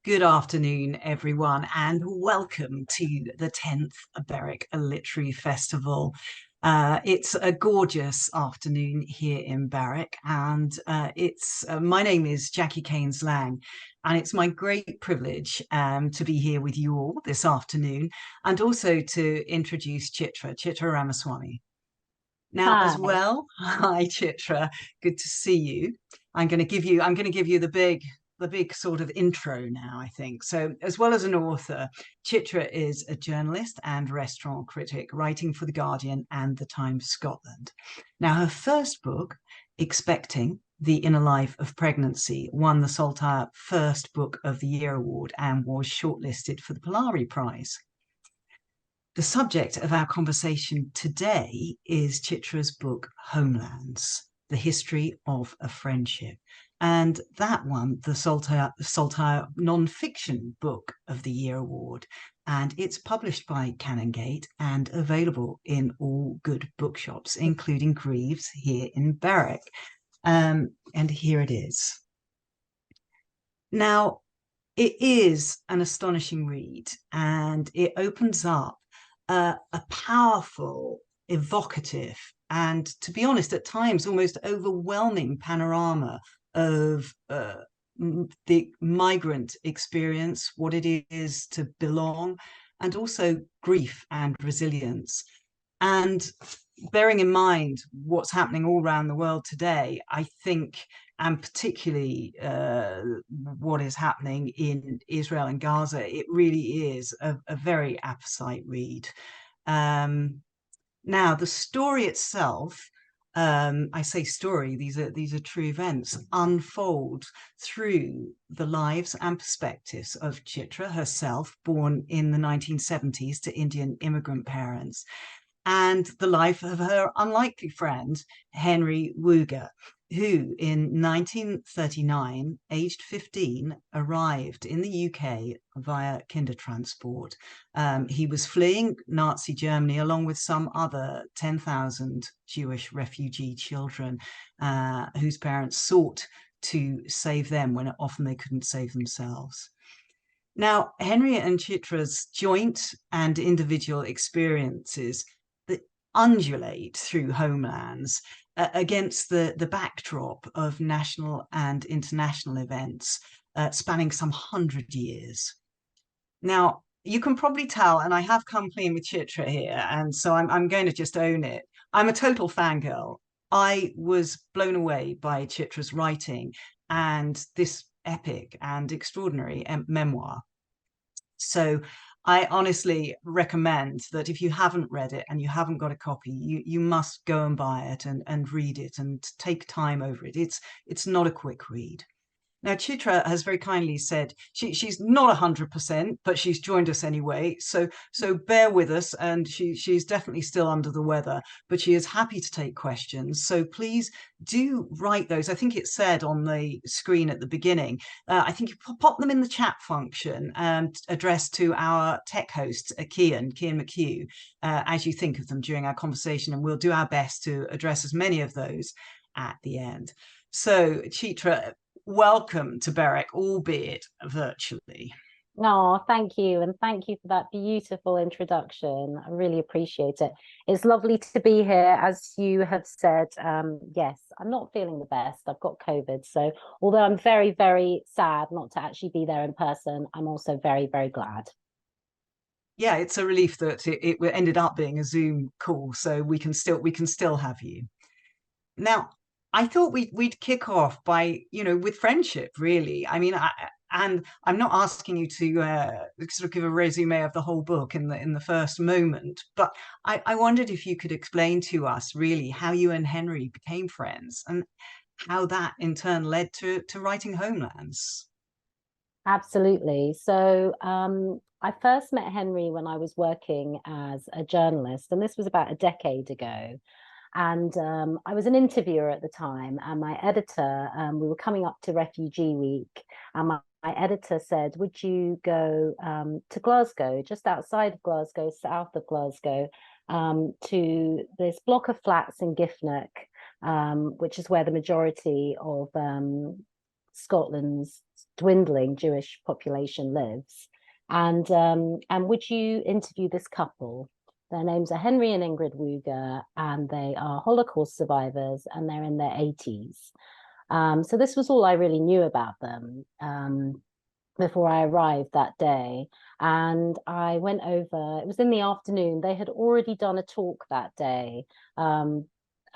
Good afternoon, everyone, and welcome to the 10th Berwick Literary Festival. It's a gorgeous afternoon here in Berwick, and my name is Jackie Kaines Lang, and it's my great privilege to be here with you all this afternoon, and also to introduce Chitra Ramaswamy. Now, as Hi. well, hi Chitra, good to see you. I'm going to give you the big sort of intro now, I think. So, as well as an author, Chitra is a journalist and restaurant critic, writing for The Guardian and The Times Scotland. Now, her first book, Expecting: The Inner Life of Pregnancy, won the Saltire First Book of the Year award and was shortlisted for the Polari Prize. The subject of our conversation today is Chitra's book, Homelands: The History of a Friendship. And that won the Saltire Non-Fiction Book of the Year award. And it's published by Canongate and available in all good bookshops, including Greaves here in Berwick. And here it is. Now, it is an astonishing read, and it opens up a powerful, evocative, and to be honest, at times almost overwhelming panorama of the migrant experience, what it is to belong, and also grief and resilience. And bearing in mind what's happening all around the world today, I think, and particularly what is happening in Israel and Gaza, it really is a very apposite read. Now, the story itself, I say story, these are true events, unfold through the lives and perspectives of Chitra herself, born in the 1970s to Indian immigrant parents, and the life of her unlikely friend, Henry Wooger, who in 1939, aged 15, arrived in the UK via Kindertransport. He was fleeing Nazi Germany along with some other 10,000 Jewish refugee children whose parents sought to save them when often they couldn't save themselves. Now, Henry and Chitra's joint and individual experiences that undulate through Homelands against the backdrop of national and international events spanning some 100 years. Now, you can probably tell, and I have come clean with Chitra here, and so I'm going to just own it. I'm a total fangirl. I was blown away by Chitra's writing and this epic and extraordinary memoir. So I honestly recommend that if you haven't read it and you haven't got a copy, you must go and buy it and read it and take time over it. It's not a quick read. Now, Chitra has very kindly said she's not 100%, but she's joined us anyway. So bear with us, and she's definitely still under the weather, but she is happy to take questions. So please do write those. I think it said on the screen at the beginning. I think you pop them in the chat function and addressed to our tech host, Kian McHugh, as you think of them during our conversation, and we'll do our best to address as many of those at the end. So, Chitra, welcome to Berwick, albeit virtually. Oh, thank you. And thank you for that beautiful introduction. I really appreciate it. It's lovely to be here. As you have said, yes, I'm not feeling the best. I've got COVID. So although I'm very, very sad not to actually be there in person, I'm also very, very glad. Yeah, it's a relief that it ended up being a Zoom call, so we can still have you. Now, I thought we'd kick off by, with friendship, really. I mean, and I'm not asking you to sort of give a resume of the whole book in the first moment, but I wondered if you could explain to us really how you and Henry became friends and how that in turn led to writing Homelands. Absolutely. So I first met Henry when I was working as a journalist, and this was about a decade ago. And I was an interviewer at the time, and my editor, we were coming up to Refugee Week, and my editor said, would you go to Glasgow, just outside of Glasgow, south of Glasgow, to this block of flats in Giffnock, which is where the majority of Scotland's dwindling Jewish population lives. And would you interview this couple? Their names are Henry and Ingrid Wooger, and they are Holocaust survivors, and they're in their 80s. So this was all I really knew about them before I arrived that day. And I went over, it was in the afternoon. They had already done a talk that day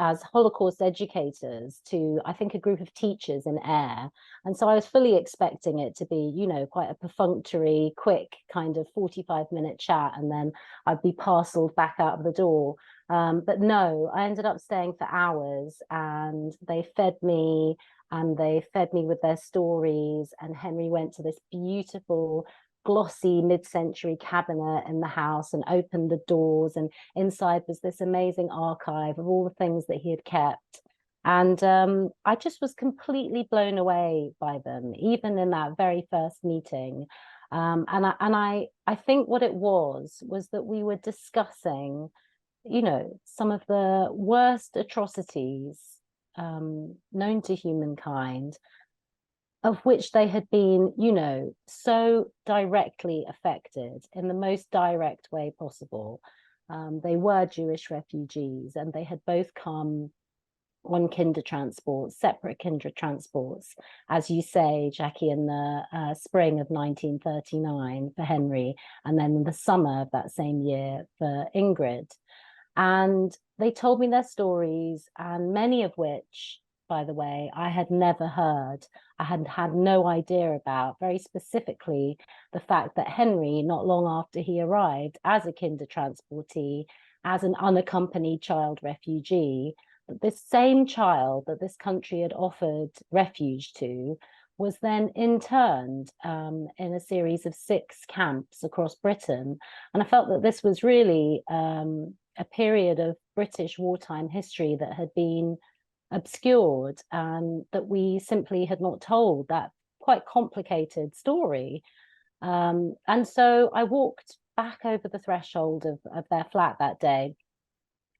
as Holocaust educators to, I think, a group of teachers in Ayr. And so I was fully expecting it to be, you know, quite a perfunctory, quick kind of 45-minute chat, and then I'd be parceled back out of the door. But no, I ended up staying for hours, and they fed me with their stories. And Henry went to this beautiful glossy mid-century cabinet in the house and opened the doors, and inside was this amazing archive of all the things that he had kept. And I just was completely blown away by them, even in that very first meeting. And I think what it was that we were discussing, you know, some of the worst atrocities known to humankind, of which they had been, you know, so directly affected in the most direct way possible. They were Jewish refugees, and they had both come on kinder transports, separate kinder transports, as you say, Jackie, in the spring of 1939 for Henry, and then in the summer of that same year for Ingrid. And they told me their stories, and many of which, by the way, I had never heard. I had no idea about. Very specifically, the fact that Henry, not long after he arrived as a kinder transportee, as an unaccompanied child refugee, that this same child that this country had offered refuge to was then interned in a series of 6 camps across Britain. And I felt that this was really a period of British wartime history that had been obscured, and that we simply had not told that quite complicated story. And so I walked back over the threshold of their flat that day.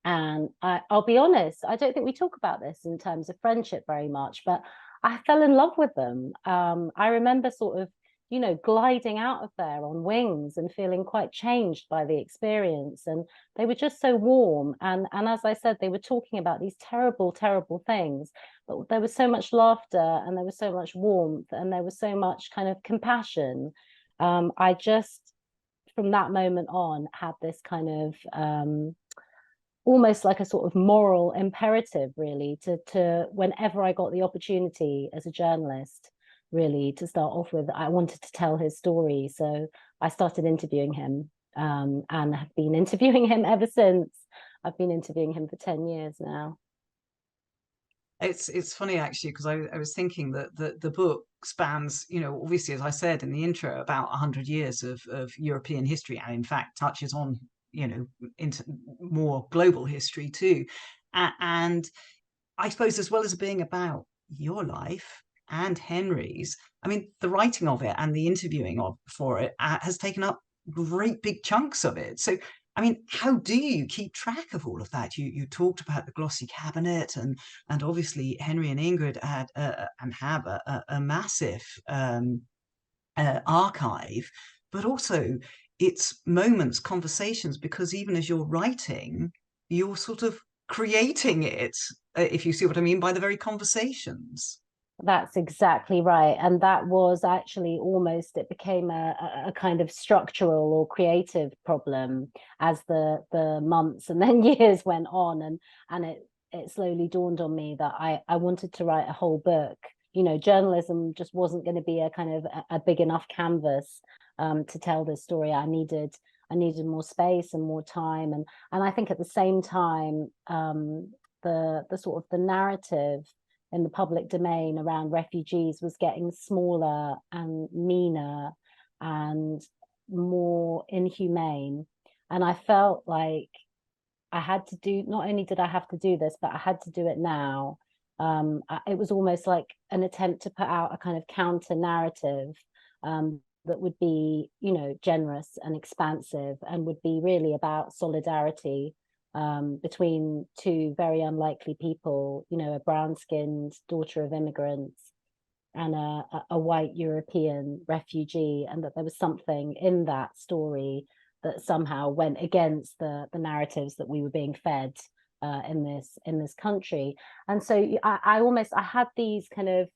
And I'll be honest, I don't think we talk about this in terms of friendship very much, but I fell in love with them. I remember sort of, you know, gliding out of there on wings and feeling quite changed by the experience. And they were just so warm. And as I said, they were talking about these terrible, terrible things, but there was so much laughter, and there was so much warmth, and there was so much kind of compassion. I just, from that moment on, had this kind of almost like a sort of moral imperative, really, to whenever I got the opportunity as a journalist, really, to start off with, I wanted to tell his story. So I started interviewing him, and have been interviewing him ever since. I've been interviewing him for 10 years now. It's funny, actually, because I was thinking that the book spans, you know, obviously, as I said in the intro, about 100 years of European history, and in fact touches on, you know, into more global history too. And I suppose, as well as being about your life and Henry's, I mean, the writing of it and the interviewing of for it has taken up great big chunks of it. So, I mean, how do you keep track of all of that? You talked about the glossy cabinet, and obviously Henry and Ingrid had and have a massive archive, but also it's moments, conversations, because even as you're writing, you're sort of creating it, if you see what I mean, by the very conversations. That's exactly right. And that was actually almost, it became a kind of structural or creative problem as the months and then years went on. And it slowly dawned on me that I wanted to write a whole book. You know, journalism just wasn't going to be a kind of a big enough canvas to tell this story. I needed more space and more time. And I think at the same time, the sort of the narrative in the public domain around refugees was getting smaller and meaner and more inhumane. And I felt like I had to do, not only did I have to do this, but I had to do it now. It was almost like an attempt to put out a kind of counter narrative that would be, you know, generous and expansive, and would be really about solidarity between 2 very unlikely people, you know, a brown-skinned daughter of immigrants and a white European refugee, and that there was something in that story that somehow went against the narratives that we were being fed in this country. And so I had these kind of,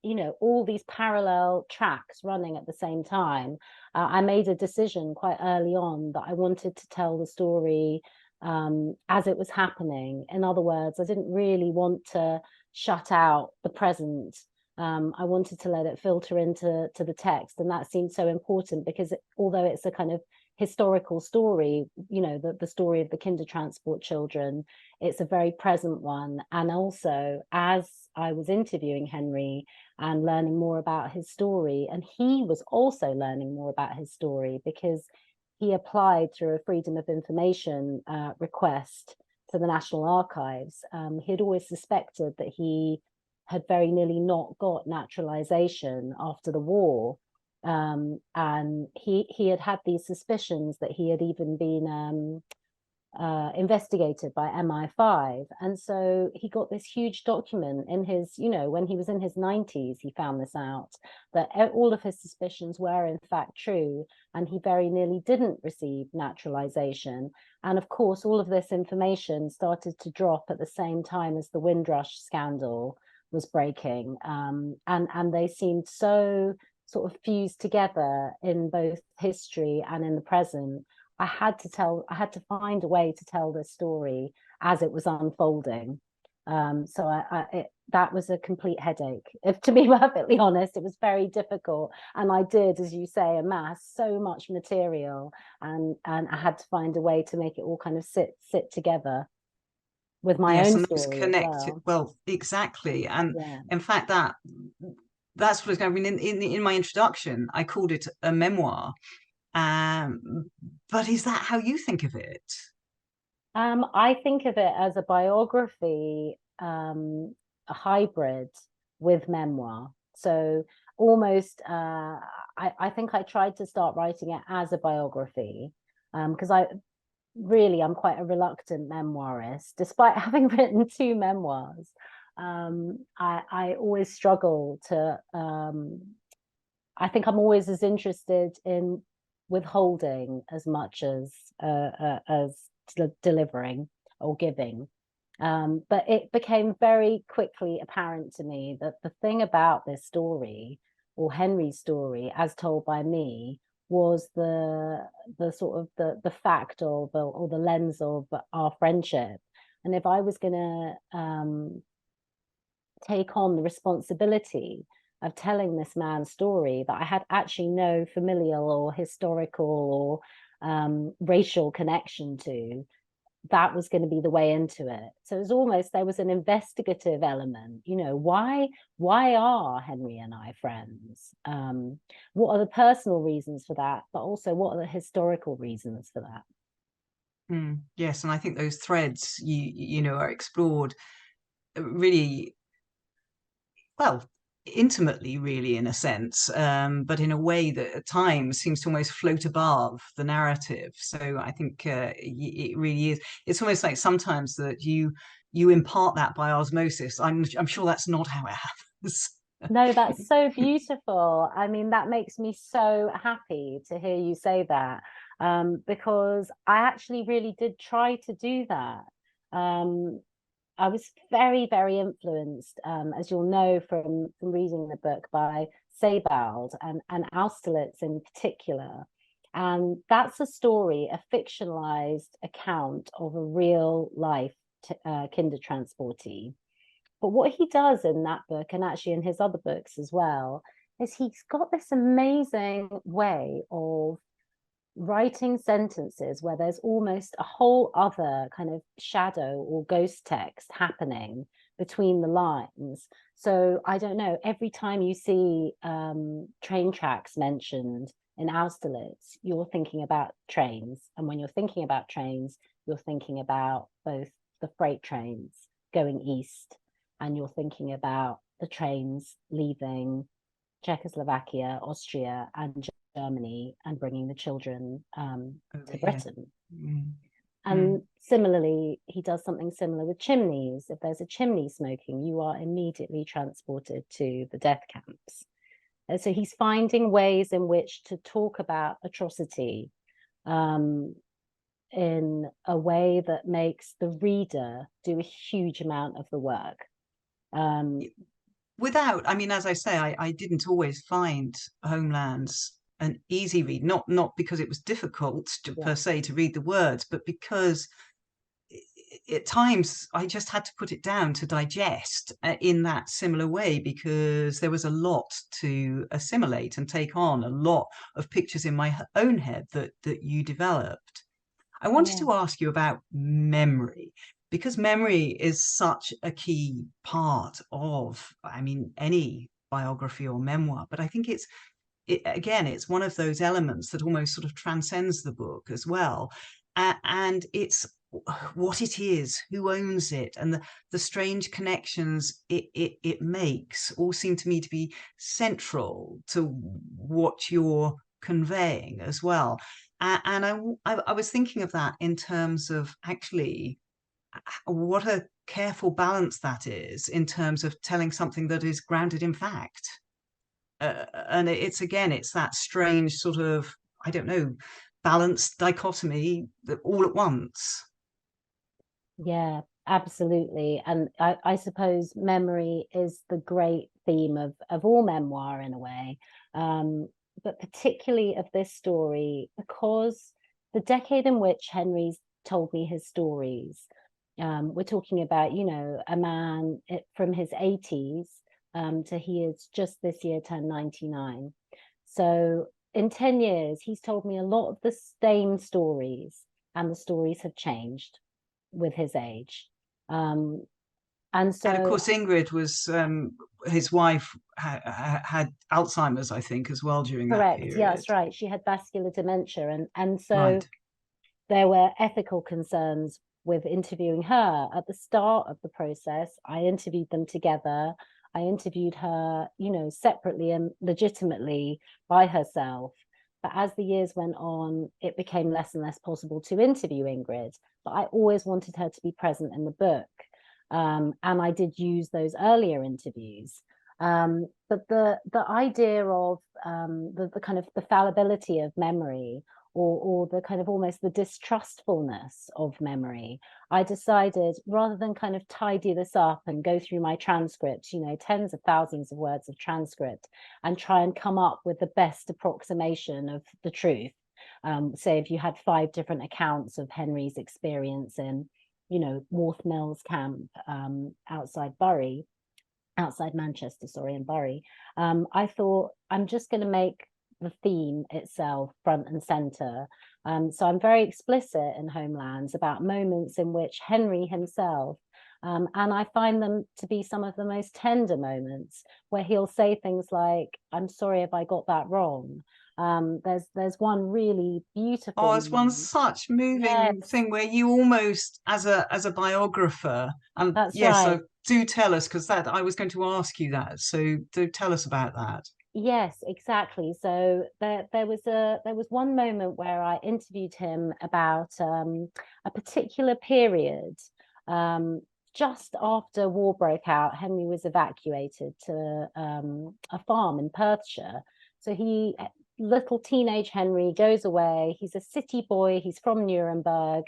you know, all these parallel tracks running at the same time. I made a decision quite early on that I wanted to tell the story as it was happening. In other words, I didn't really want to shut out the present. I wanted to let it filter into the text, and that seemed so important because although it's a kind of historical story, you know, the story of the Kindertransport children, it's a very present one. And also, as I was interviewing Henry and learning more about his story, and he was also learning more about his story because he applied through a Freedom of Information request to the National Archives. He had always suspected that he had very nearly not got naturalization after the war. And he had these suspicions that he had even been investigated by MI5. And so he got this huge document in his, you know, when he was in his 90s, he found this out, that all of his suspicions were in fact true, and he very nearly didn't receive naturalization. And of course, all of this information started to drop at the same time as the Windrush scandal was breaking. And they seemed so sort of fused together in both history and in the present. I had to find a way to tell this story as it was unfolding. So that was a complete headache. If to be perfectly honest, it was very difficult. And I did, as you say, amass so much material, and I had to find a way to make it all kind of sit together with my Yes, own and those story as connected. well. Well, exactly. And Yeah. in fact, that's what I mean. In my introduction, I called it a memoir. But is that how you think of it? I think of it as a biography, a hybrid with memoir. So almost, I think I tried to start writing it as a biography, because I'm quite a reluctant memoirist, despite having written 2 memoirs. I always struggle to. I think I'm always as interested in withholding as much as delivering or giving. But it became very quickly apparent to me that the thing about this story, or Henry's story, as told by me, was the sort of the fact of, or the lens of our friendship. And if I was going to take on the responsibility of telling this man's story that I had actually no familial or historical or racial connection to, that was going to be the way into it. So it was almost, there was an investigative element, you know, why are Henry and I friends? What are the personal reasons for that, but also what are the historical reasons for that? Yes, and I think those threads you know are explored really well, intimately, really, in a sense, but in a way that at times seems to almost float above the narrative. So I think it really is. It's almost like sometimes that you impart that by osmosis. I'm sure that's not how it happens. No, that's so beautiful. I mean, that makes me so happy to hear you say that, because I actually really did try to do that. Um, I was very, very influenced, as you'll know from reading the book, by Sebald and Austerlitz in particular. And that's a story, a fictionalized account of a real life Kindertransportee. But what he does in that book, and actually in his other books as well, is he's got this amazing way of writing sentences where there's almost a whole other kind of shadow or ghost text happening between the lines. So I don't know, every time you see train tracks mentioned in Austerlitz, you're thinking about trains. And when you're thinking about trains, you're thinking about both the freight trains going east, and you're thinking about the trains leaving Czechoslovakia, Austria, and Germany, and bringing the children to Over here. Britain. Mm. And similarly, he does something similar with chimneys. If there's a chimney smoking, you are immediately transported to the death camps. And so he's finding ways in which to talk about atrocity in a way that makes the reader do a huge amount of the work. Without, I mean, as I say, I didn't always find Homelands an easy read, not because it was difficult per se to read the words, but because at times I just had to put it down to digest in that similar way, because there was a lot to assimilate and take on, a lot of pictures in my own head that you developed. I wanted to ask you about memory, because memory is such a key part of, I mean, any biography or memoir, but I think again, it's one of those elements that almost sort of transcends the book as well. And it's what it is, who owns it, and the strange connections it makes all seem to me to be central to what you're conveying as well. And I was thinking of that in terms of actually what a careful balance that is in terms of telling something that is grounded in fact. And it's that strange sort of, I don't know, balanced dichotomy that all at once. Yeah, absolutely. And I suppose memory is the great theme of all memoir in a way. But particularly of this story, because the decade in which Henry's told me his stories, we're talking about, you know, a man from his 80s to he is just this year turned 99. So in 10 years, he's told me a lot of the same stories, and the stories have changed with his age. And so, and of course, Ingrid was his wife had Alzheimer's, I think, as well during that correct, period. yeah, that's right. She had vascular dementia, and so right. There were ethical concerns with interviewing her. At the start of the process, I interviewed them together. I interviewed her, you know, separately and legitimately by herself. But as the years went on, it became less and less possible to interview Ingrid. But I always wanted her to be present in the book. And I did use those earlier interviews. But the idea of the kind of the fallibility of memory, or the kind of almost the distrustfulness of memory, I decided, rather than kind of tidy this up and go through my transcripts, you know, tens of thousands of words of transcript, and try and come up with the best approximation of the truth. Say if you had 5 different accounts of Henry's experience in, you know, Worth Mills camp outside Manchester, sorry, in Bury, I thought I'm just going to make the theme itself front and center. So I'm very explicit in Homelands about moments in which Henry himself, and I find them to be some of the most tender moments, where he'll say things like, "I'm sorry if I got that wrong." There's one really beautiful. Oh, it's one such moving thing where you almost, as a biographer, and that's yes, right. so do tell us, because that I was going to ask you that. So do tell us about that. Yes, exactly. So there was one moment where I interviewed him about a particular period. Just after war broke out, Henry was evacuated to a farm in Perthshire. So little teenage Henry goes away. He's a city boy. He's from Nuremberg.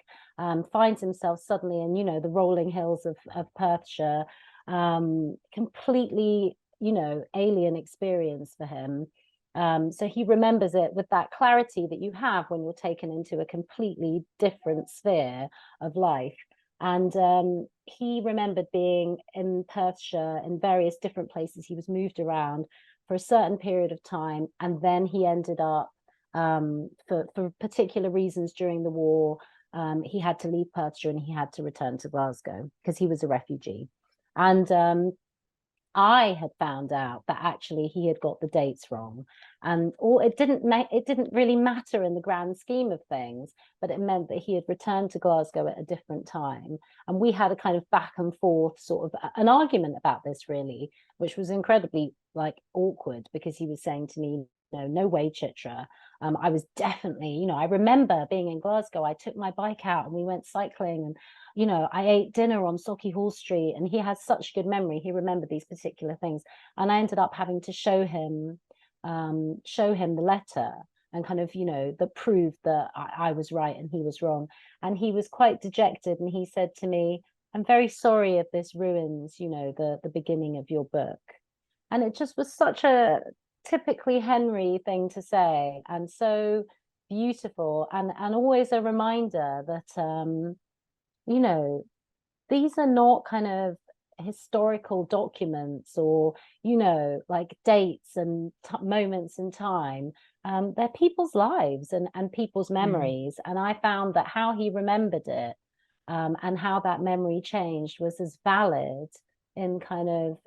Finds himself suddenly in, you know, the rolling hills of Perthshire. Completely, you know, alien experience for him. So he remembers it with that clarity that you have when you're taken into a completely different sphere of life. And he remembered being in Perthshire in various different places. He was moved around for a certain period of time, and then he ended up, for particular reasons during the war, he had to leave Perthshire and he had to return to Glasgow because he was a refugee. And I had found out that actually he had got the dates wrong, and it didn't really matter in the grand scheme of things, but it meant that he had returned to Glasgow at a different time, and we had a kind of back and forth sort of an argument about this, really, which was incredibly like awkward, because he was saying to me, no, no way, Chitra. I was definitely, you know, I remember being in Glasgow, I took my bike out and we went cycling, and, you know, I ate dinner on Socky Hall Street, and he has such good memory. He remembered these particular things. And I ended up having to show him the letter and kind of, you know, that proved that I was right and he was wrong. And he was quite dejected. And he said to me, I'm very sorry if this ruins, you know, the beginning of your book. And it just was such a typically Henry thing to say, and so beautiful, and always a reminder that you know, these are not kind of historical documents or, you know, like dates and moments in time. They're people's lives and people's memories. And I found that how he remembered it, and how that memory changed, was as valid in kind of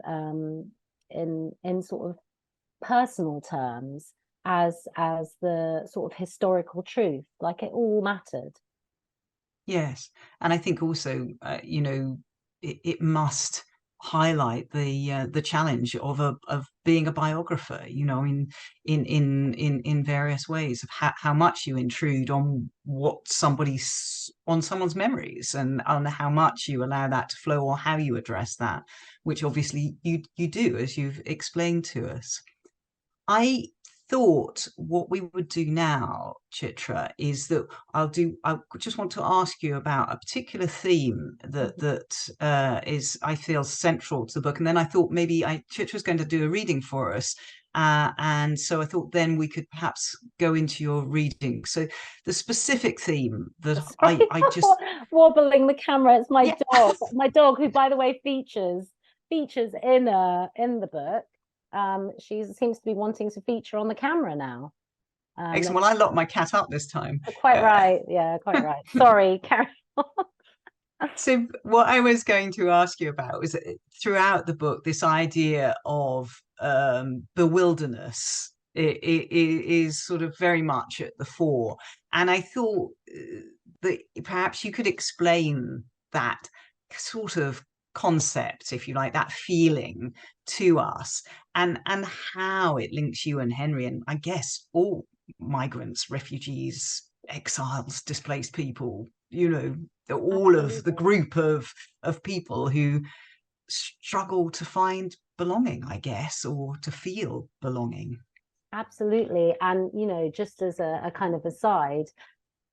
in sort of personal terms as the sort of historical truth. Like, it all mattered. Yes, and I think also, you know, it must highlight the challenge of being a biographer. You know, in various ways of how much you intrude on on someone's memories, and on how much you allow that to flow, or how you address that, which obviously you do, as you've explained to us. I thought what we would do now, Chitra, is that I just want to ask you about a particular theme that is, I feel, central to the book. And then I thought maybe Chitra's going to do a reading for us. And so I thought then we could perhaps go into your reading. So the specific theme that Sorry, I just, wobbling the camera. It's my yeah. dog. My dog, who, by the way, features in the book. She seems to be wanting to feature on the camera now. Excellent. Well, I locked my cat up this time. Quite right. Yeah, quite right. Sorry, carry on. So what I was going to ask you about was that throughout the book, this idea of bewilderness it is sort of very much at the fore. And I thought that perhaps you could explain that sort of concept, if you like, that feeling to us, and how it links you and Henry, and I guess all migrants, refugees, exiles, displaced people, you know, all of the Absolutely. group of people who struggle to find belonging, I guess, or to feel belonging. Absolutely. And, you know, just as a kind of aside,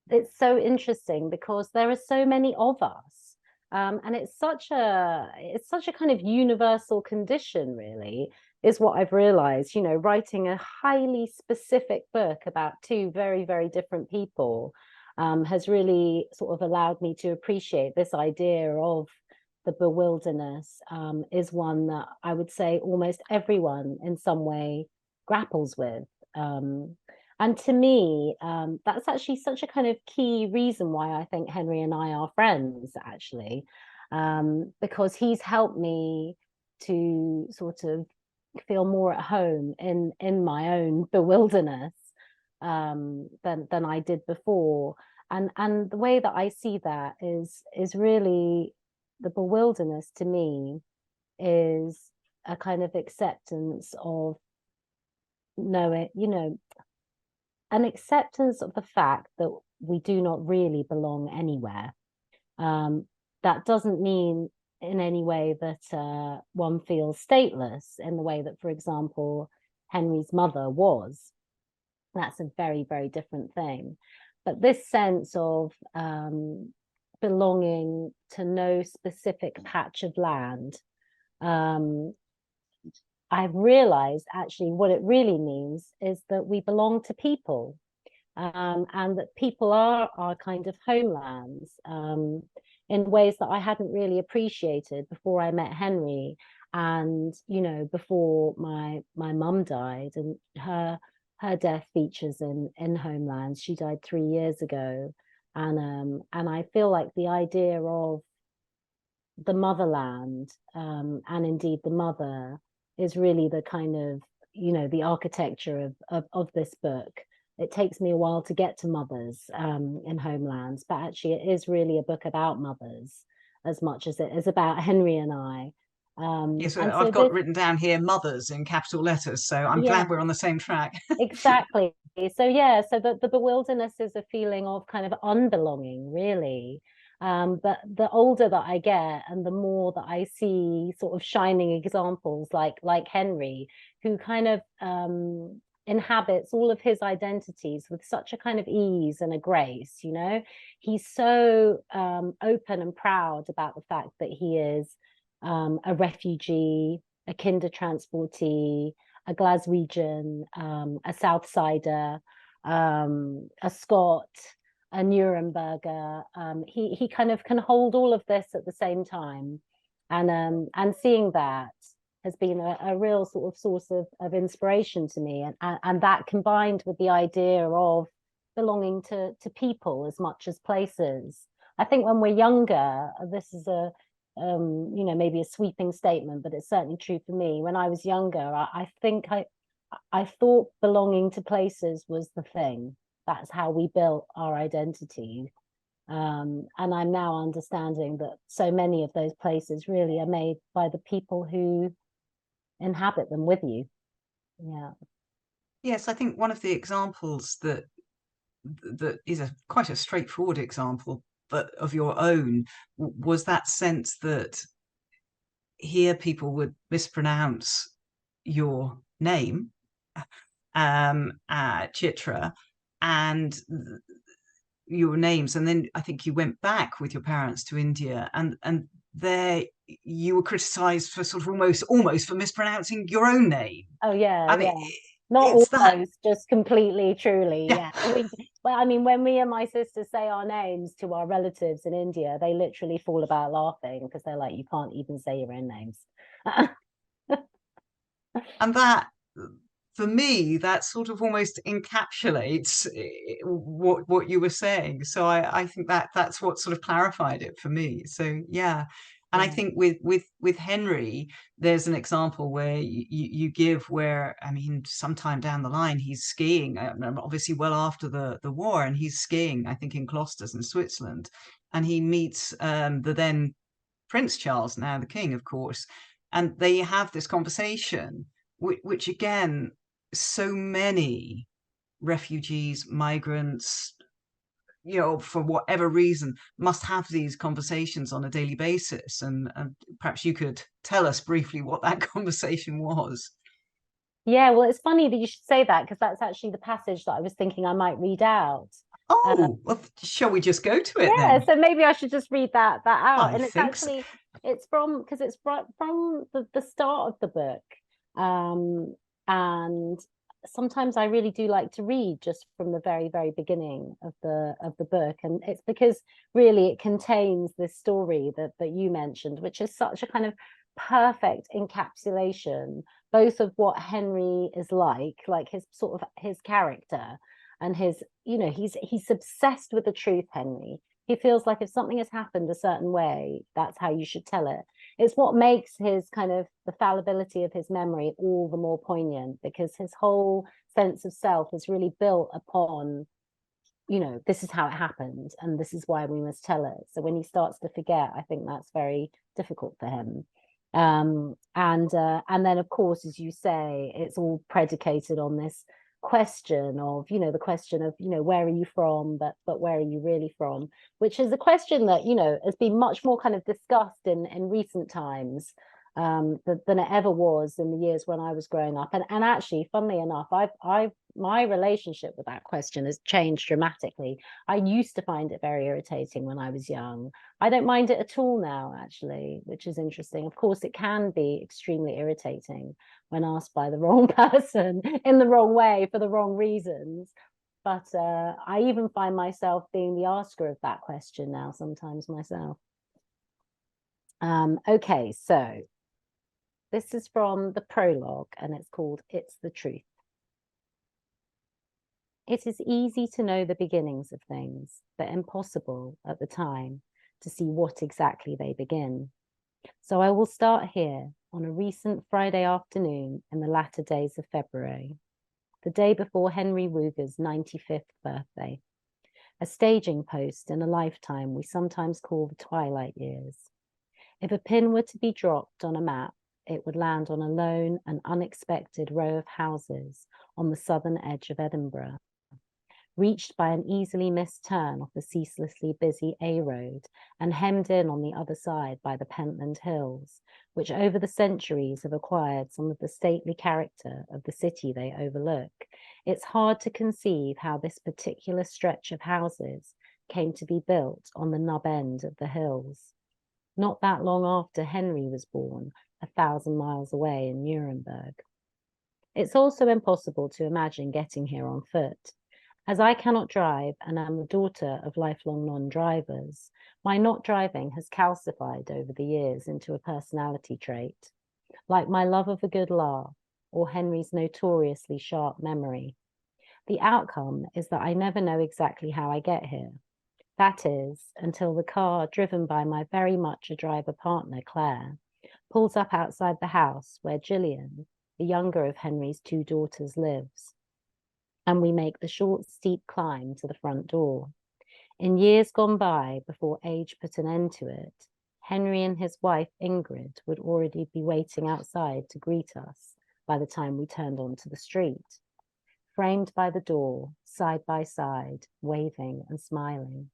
it's so interesting because there are so many of us. And it's such a kind of universal condition, really, is what I've realized. You know, writing a highly specific book about two very, very different people has really sort of allowed me to appreciate this idea of the bewilderness, is one that I would say almost everyone in some way grapples with. And to me, that's actually such a kind of key reason why I think Henry and I are friends, actually, because he's helped me to sort of feel more at home in my own bewilderness, than I did before. And the way that I see that is really, the bewilderness to me is a kind of acceptance of knowing, you know, an acceptance of the fact that we do not really belong anywhere. That doesn't mean in any way that one feels stateless in the way that, for example, Henry's mother was. That's a very, very different thing. But this sense of belonging to no specific patch of land, I've realized actually what it really means is that we belong to people, and that people are our kind of homelands, in ways that I hadn't really appreciated before I met Henry, and, you know, before my mum died, and her death features in Homelands. She died 3 years ago, and I feel like the idea of the motherland, and indeed the mother, is really the kind of, you know, the architecture of this book. It takes me a while to get to mothers, in Homelands, but actually it is really a book about mothers as much as it is about Henry and I. Yes, And I've so got this, written down here mothers in capital letters, so I'm yeah, glad we're on the same track. exactly. So yeah, so the bewilderness is a feeling of kind of unbelonging, really. But the older that I get and the more that I see sort of shining examples like Henry, who kind of inhabits all of his identities with such a kind of ease and a grace, you know. He's so open and proud about the fact that he is a refugee, a kinder transportee, a Glaswegian, a Southsider, a Scot, a Nuremberger. He kind of can hold all of this at the same time, and seeing that has been a real sort of source of inspiration to me, and that combined with the idea of belonging to people as much as places. I think when we're younger, this is a you know, maybe a sweeping statement, but it's certainly true for me. When I was younger, I think I thought belonging to places was the thing. That's how we built our identity. And I'm now understanding that so many of those places really are made by the people who inhabit them with you. Yeah. Yes, I think one of the examples that is a quite a straightforward example, but of your own, was that sense that here people would mispronounce your name, Chitra, and your names, and then I think you went back with your parents to India, and there you were criticized for sort of almost for mispronouncing your own name. Oh yeah, I mean, yeah. Not it's that. almost, just completely, truly. Yeah. Yeah. Well, I mean, when me and my sisters say our names to our relatives in India, they literally fall about laughing because they're like, you can't even say your own names. And that, for me, that sort of almost encapsulates what you were saying. So I think that's what sort of clarified it for me. So yeah. And I Yeah. think with Henry, there's an example where you give where, I mean, sometime down the line, he's skiing, obviously well after the war, and he's skiing, I think, in Closters in Switzerland, and he meets the then Prince Charles, now the king, of course, and they have this conversation, which again, so many refugees, migrants, for whatever reason, must have these conversations on a daily basis. And perhaps you could tell us briefly what that conversation was. Yeah, well, it's funny that you should say that because that's actually the passage that I was thinking I might read out. Uh, Oh, well, shall we just go to it yeah, then? so maybe I should just read that out. I And it's think so. actually it's from because it's from the start of the book. And sometimes I really do like to read just from the very, very beginning of the book. And it's because really it contains this story that you mentioned, which is such a kind of perfect encapsulation both of what Henry is like his sort of his character and his, you know, he's obsessed with the truth, Henry. He feels like if something has happened a certain way, that's how you should tell it. It's what makes his kind of the fallibility of his memory all the more poignant because his whole sense of self is really built upon, you know, this is how it happened and this is why we must tell it. So when he starts to forget, I think that's very difficult for him. And then of course, as you say, it's all predicated on this question of, you know, the question of, you know, where are you from, but where are you really from, which is a question that, you know, has been much more kind of discussed in recent times than it ever was in the years when I was growing up. And actually, funnily enough, I've my relationship with that question has changed dramatically. I used to find it very irritating when I was young. I don't mind it at all now, actually, which is interesting. Of course, it can be extremely irritating when asked by the wrong person in the wrong way for the wrong reasons. But I even find myself being the asker of that question now sometimes myself. Okay, so this is from the prologue and it's called It's the Truth. It is easy to know the beginnings of things, but impossible at the time to see what exactly they begin. So I will start here on a recent Friday afternoon in the latter days of February, the day before Henry Wooger's 95th birthday, a staging post in a lifetime we sometimes call the twilight years. If a pin were to be dropped on a map, it would land on a lone and unexpected row of houses on the southern edge of Edinburgh, reached by an easily missed turn off the ceaselessly busy A road and hemmed in on the other side by the Pentland Hills, which over the centuries have acquired some of the stately character of the city they overlook. It's hard to conceive how this particular stretch of houses came to be built on the nub end of the hills, not that long after Henry was born, 1,000 miles away in Nuremberg. It's also impossible to imagine getting here on foot. As I cannot drive and am the daughter of lifelong non-drivers, my not driving has calcified over the years into a personality trait, like my love of a good laugh or Henry's notoriously sharp memory. The outcome is that I never know exactly how I get here. That is, until the car driven by my very much a driver partner, Claire, pulls up outside the house where Gillian, the younger of Henry's 2 daughters, lives, and we make the short, steep climb to the front door. In years gone by, before age put an end to it, Henry and his wife, Ingrid, would already be waiting outside to greet us by the time we turned onto the street, framed by the door, side by side, waving and smiling,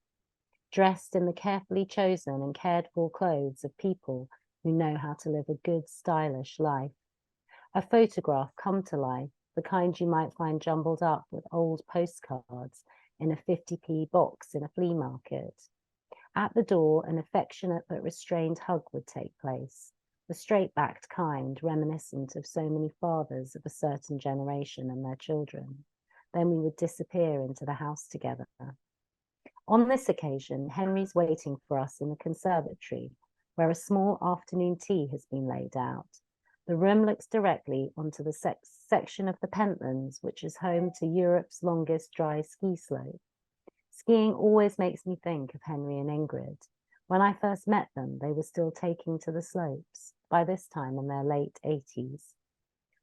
dressed in the carefully chosen and cared for clothes of people who know how to live a good, stylish life. A photograph come to life, the kind you might find jumbled up with old postcards in a 50p box in a flea market. At the door, an affectionate but restrained hug would take place, the straight-backed kind reminiscent of so many fathers of a certain generation and their children. Then we would disappear into the house together. On this occasion, Henry's waiting for us in the conservatory, where a small afternoon tea has been laid out. The room looks directly onto the section of the Pentlands, which is home to Europe's longest dry ski slope. Skiing always makes me think of Henry and Ingrid. When I first met them, they were still taking to the slopes, by this time in their late 80s.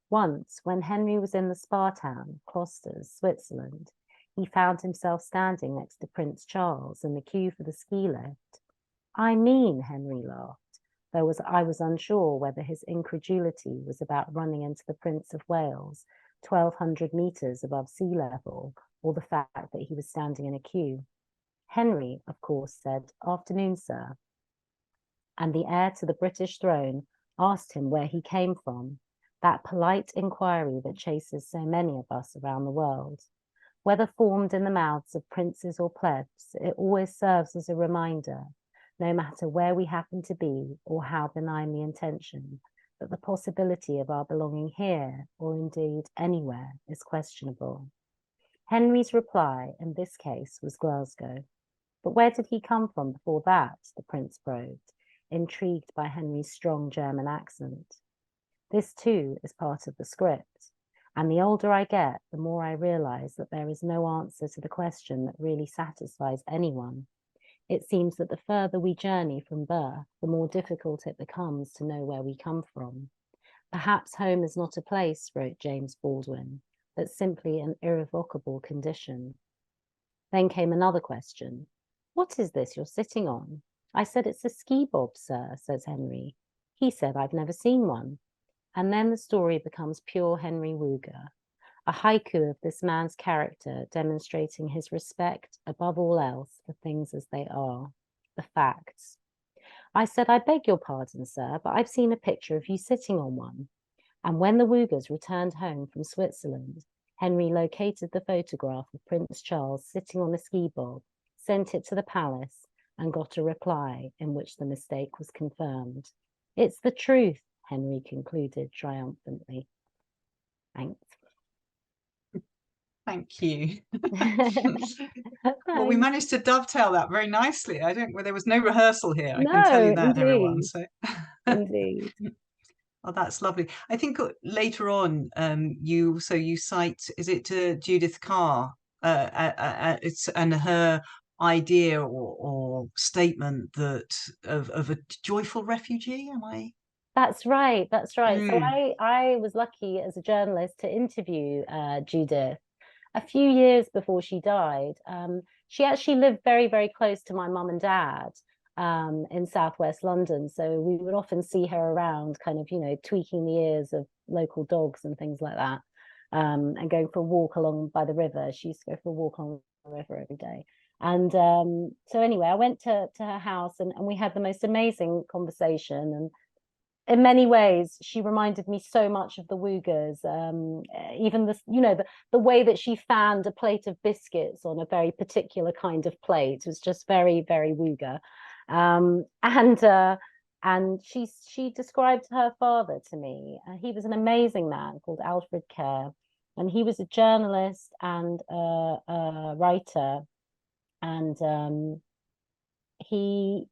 Once, when Henry was in the spa town, Klosters, Switzerland, he found himself standing next to Prince Charles in the queue for the ski lift. I mean, Henry laughed. I was unsure whether his incredulity was about running into the Prince of Wales 1,200 meters above sea level, or the fact that he was standing in a queue. Henry, of course, said, "Afternoon, sir," and the heir to the British throne asked him where he came from, that polite inquiry that chases so many of us around the world. Whether formed in the mouths of princes or plebs, it always serves as a reminder, no matter where we happen to be or how benign the intention, that the possibility of our belonging here, or indeed anywhere, is questionable. Henry's reply in this case was Glasgow. But where did he come from before that? The prince probed, intrigued by Henry's strong German accent. This too is part of the script, and the older I get, the more I realize that there is no answer to the question that really satisfies anyone. It seems that the further we journey from birth, the more difficult it becomes to know where we come from. Perhaps home is not a place, wrote James Baldwin, but simply an irrevocable condition. Then came another question. What is this you're sitting on? I said, it's a ski bob, sir, says Henry. He said, I've never seen one. And then the story becomes pure Henry Wooger, a haiku of this man's character demonstrating his respect above all else for things as they are, the facts. I said, I beg your pardon, sir, but I've seen a picture of you sitting on one. And when the Woogers returned home from Switzerland, Henry located the photograph of Prince Charles sitting on a ski bob, sent it to the palace, and got a reply in which the mistake was confirmed. It's the truth, Henry concluded triumphantly. Thanks. Thank you. Well, we managed to dovetail that very nicely. There was no rehearsal here. I can tell you that, indeed. everyone. So Indeed. Oh, that's lovely. I think later on, you cite, is it Judith Carr? It's and her idea or statement that of a joyful refugee. Am I? That's right. That's right. So Mm. I was lucky as a journalist to interview Judith a few years before she died. She actually lived very, very close to my mum and dad. in southwest London. So we would often see her around, kind of, tweaking the ears of local dogs and things like that, and going for a walk along by the river. She used to go for a walk on the river every day. And so anyway, I went to her house, and we had the most amazing conversation. And in many ways, she reminded me so much of the Woogers. Even the way that she fanned a plate of biscuits on a very particular kind of plate was just very, very Wooger. And she described her father to me. He was an amazing man called Alfred Kerr, and he was a journalist and a writer. And he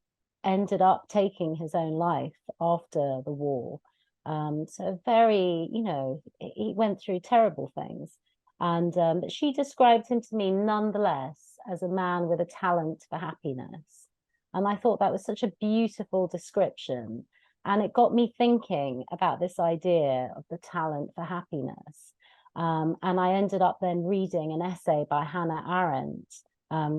ended up taking his own life after the war. So very, he went through terrible things. And but she described him to me nonetheless as a man with a talent for happiness. And I thought that was such a beautiful description. And it got me thinking about this idea of the talent for happiness. And I ended up then reading an essay by Hannah Arendt,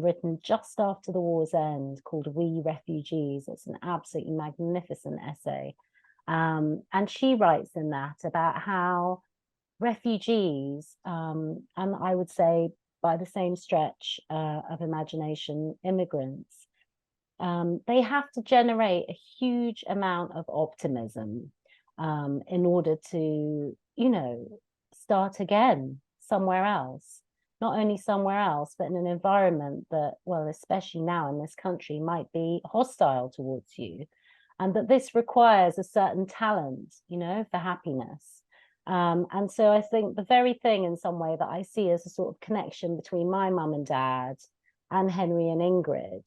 written just after the war's end, called We Refugees. It's an absolutely magnificent essay. And she writes in that about how refugees, and I would say by the same stretch of imagination, immigrants, they have to generate a huge amount of optimism in order to, start again somewhere else. Not only somewhere else, but in an environment that, well, especially now in this country, might be hostile towards you. And that this requires a certain talent, for happiness. And so I think the very thing in some way that I see as a sort of connection between my mum and dad and Henry and Ingrid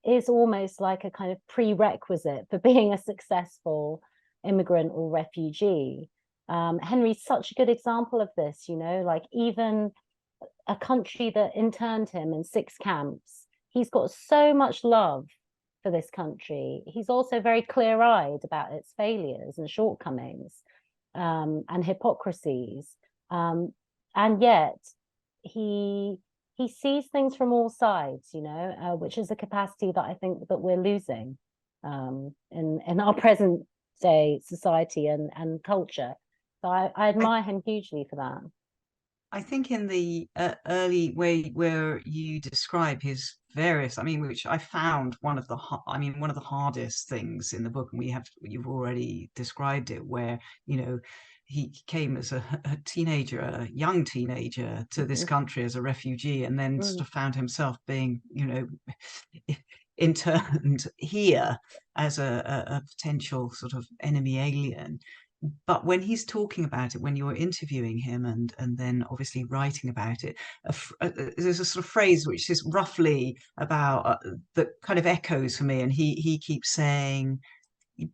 is almost like a kind of prerequisite for being a successful immigrant or refugee. Henry's such a good example of this, like even a country that interned him in 6 camps. He's got so much love for this country. He's also very clear-eyed about its failures and shortcomings, and hypocrisies. And yet he sees things from all sides, which is a capacity that I think that we're losing in our present day society and culture. So I admire him hugely for that. I think in the early way where you describe his various, which I found one of the hardest things in the book, and you've already described it, where he came as a teenager, a young teenager, to this country as a refugee, and then sort of found himself being, interned here as a potential sort of enemy alien. But when he's talking about it, when you're interviewing him and then obviously writing about it, there's a sort of phrase which is roughly about that kind of echoes for me, and he keeps saying,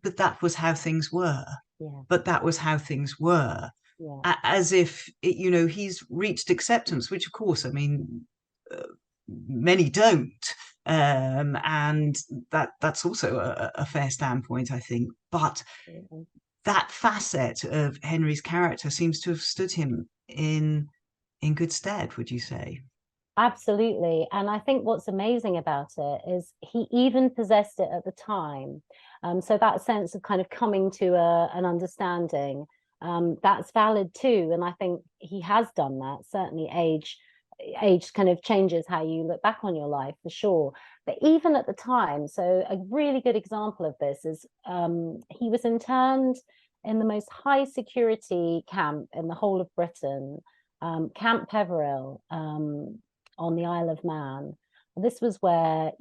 "But that was how things were." Yeah. But that was how things were, yeah. As if he's reached acceptance, which of course, many don't. And that's also a fair standpoint, I think. But that facet of Henry's character seems to have stood him in good stead, would you say? Absolutely. And I think what's amazing about it is he even possessed it at the time. So that sense of kind of coming to an understanding, that's valid too. And I think he has done that. Certainly age kind of changes how you look back on your life, for sure. But even at the time, so a really good example of this is he was interned in the most high security camp in the whole of Britain, Camp Peveril, on the Isle of Man. This was where,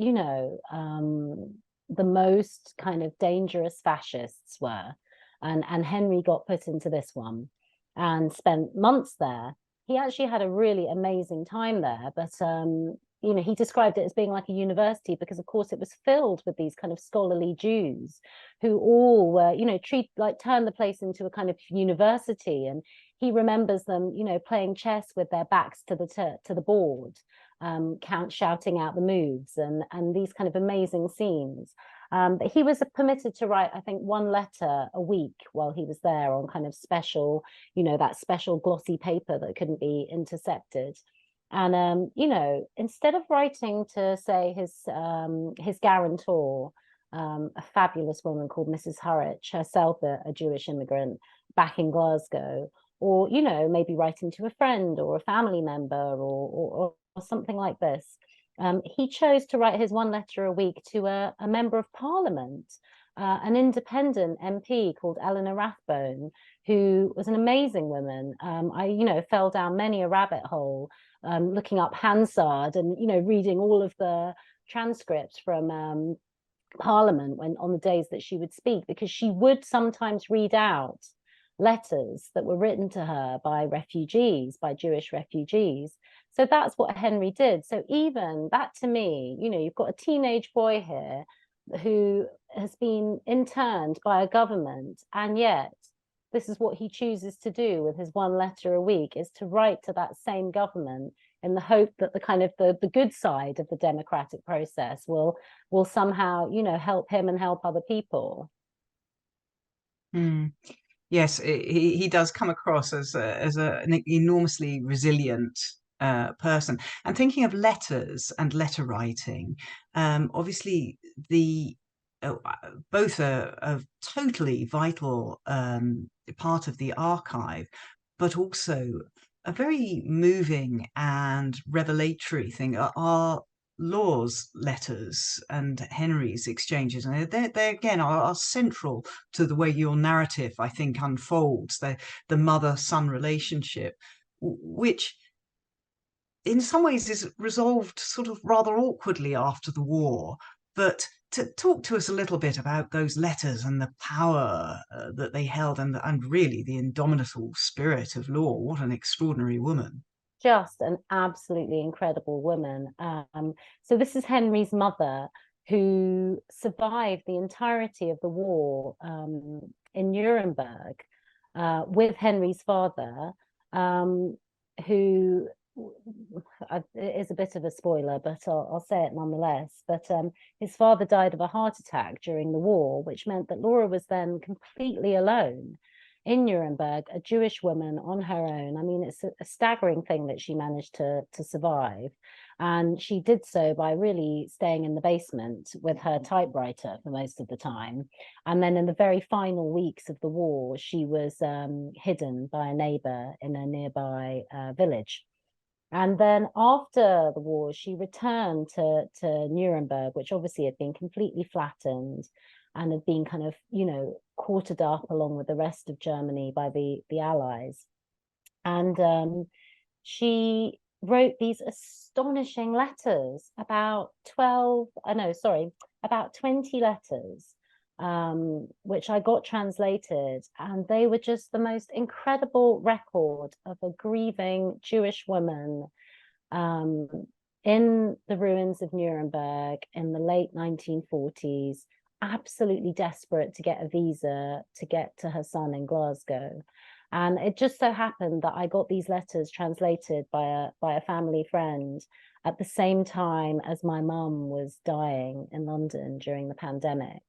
the most kind of dangerous fascists were. And Henry got put into this one and spent months there. He actually had a really amazing time there, but he described it as being like a university because, of course, it was filled with these kind of scholarly Jews who all were, turn the place into a kind of university. And he remembers them, playing chess with their backs to the board, shouting out the moves and these kind of amazing scenes. But he was permitted to write, I think, 1 letter a week while he was there on kind of special, that special glossy paper that couldn't be intercepted. And you know, instead of writing to, say, his guarantor, a fabulous woman called Mrs. Hurrich, herself a Jewish immigrant back in Glasgow, or, you know, maybe writing to a friend or a family member, or something like this, he chose to write his one letter a week to a member of parliament, an independent MP called Eleanor Rathbone, who was an amazing woman. I, you know, fell down many a rabbit hole, looking up Hansard and, you know, reading all of the transcripts from Parliament when on the days that she would speak, because she would sometimes read out letters that were written to her by refugees, by Jewish refugees. So that's what Henry did. So even that, to me, you know, you've got a teenage boy here who has been interned by a government, and yet this is what he chooses to do with his one letter a week, is to write to that same government in the hope that the kind of the good side of the democratic process will somehow, you know, help him and help other people. Mm. Yes, he does come across as an enormously resilient person. And thinking of letters and letter writing, obviously the uh, both a totally vital part of the archive, but also a very moving and revelatory thing are Law's letters and Henry's exchanges. And they again are central to the way your narrative, I think, unfolds, the mother-son relationship, which in some ways is resolved sort of rather awkwardly after the war. But to talk to us a little bit about those letters and the power that they held, and really the indomitable spirit of Law. What an extraordinary woman. Just an absolutely incredible woman. So this is Henry's mother, who survived the entirety of the war in Nuremberg with Henry's father, who it is a bit of a spoiler, but I'll say it nonetheless. But his father died of a heart attack during the war, which meant that Laura was then completely alone in Nuremberg, a Jewish woman on her own. I mean, it's a staggering thing that she managed to survive. And she did so by really staying in the basement with her typewriter for most of the time. And then in the very final weeks of the war, she was hidden by a neighbor in a nearby village. And then after the war, she returned to Nuremberg, which obviously had been completely flattened and had been kind of, you know, quartered up along with the rest of Germany by the Allies. And she wrote these astonishing letters, about 12, no, sorry, about 20 letters, which I got translated. And they were just the most incredible record of a grieving Jewish woman um, in the ruins of Nuremberg in the late 1940s, absolutely desperate to get a visa to get to her son in Glasgow. And it just so happened that I got these letters translated by a family friend at the same time as my mum was dying in London during the pandemic.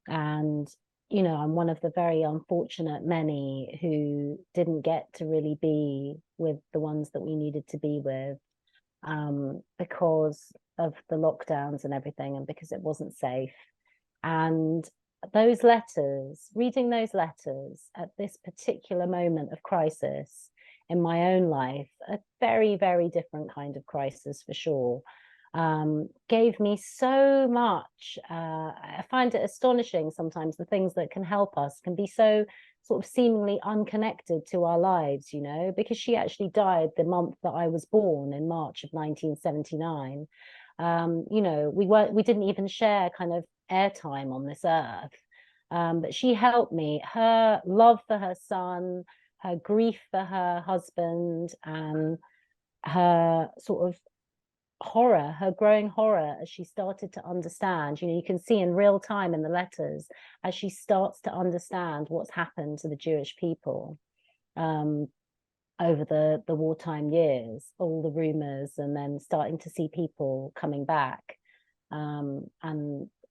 And, you know, I'm one of the very unfortunate many who didn't get to really be with the ones that we needed to be with because of the lockdowns and everything, and because it wasn't safe. And those letters, reading those letters at this particular moment of crisis in my own life, a very, very different kind of crisis for sure, gave me so much. I find it astonishing sometimes the things that can help us can be so sort of seemingly unconnected to our lives, you know, because she actually died the month that I was born, in March of 1979. You know, we didn't even share kind of airtime on this earth. But she helped me. Her love for her son, her grief for her husband, and her sort of horror, her growing horror as she started to understand. You know, you can see in real time in the letters as she starts to understand what's happened to the Jewish people over the wartime years, all the rumors, and then starting to see people coming back, and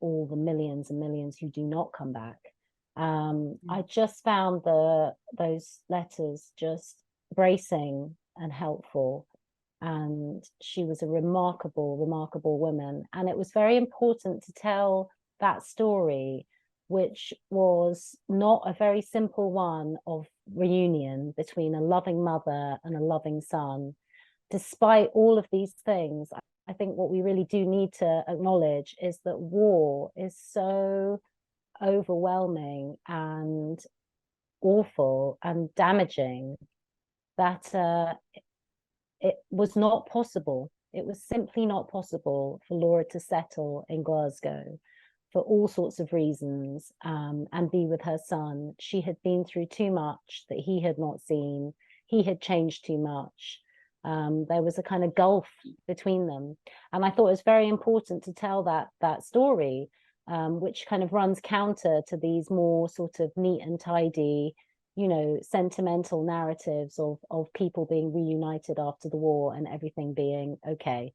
all the millions and millions who do not come back. I just found those letters just bracing and helpful. and she was a remarkable, remarkable woman. And it was very important to tell that story, which was not a very simple one of reunion between a loving mother and a loving son. Despite all of these things, I think what we really do need to acknowledge is that war is so overwhelming and awful and damaging that it was not possible. It was simply not possible for Laura to settle in Glasgow for all sorts of reasons, and be with her son. She had been through too much that he had not seen. He had changed too much. There was a kind of gulf between them. And I thought it was very important to tell that story, which kind of runs counter to these more sort of neat and tidy, sentimental narratives of people being reunited after the war and everything being okay,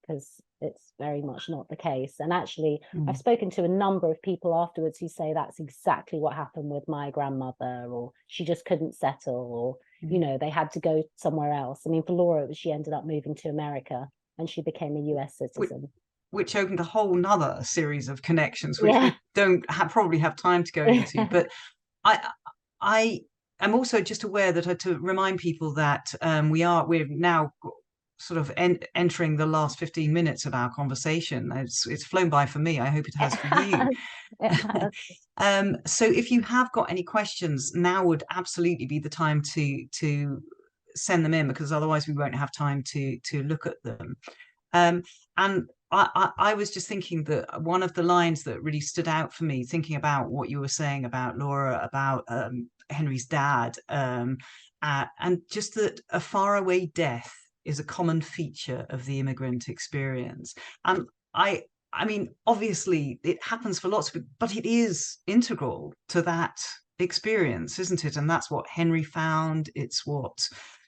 because it's very much not the case. And actually, I've spoken to a number of people afterwards who say that's exactly what happened with my grandmother, or she just couldn't settle, or they had to go somewhere else. I mean, for Laura, she ended up moving to America and she became a US citizen. Which opened a whole nother series of connections, which we don't probably have time to go into. But I am also just aware that to remind people that we're now sort of entering the last 15 minutes of our conversation. It's flown by for me. I hope it has for you. It has. So if you have got any questions, now would absolutely be the time to send them in, because otherwise we won't have time to look at them. And I was just thinking that one of the lines that really stood out for me, thinking about what you were saying about Laura, about Henry's dad, and just that a faraway death is a common feature of the immigrant experience. And I mean, obviously it happens for lots of people, but it is integral to that experience, isn't it? And that's what Henry found. It's what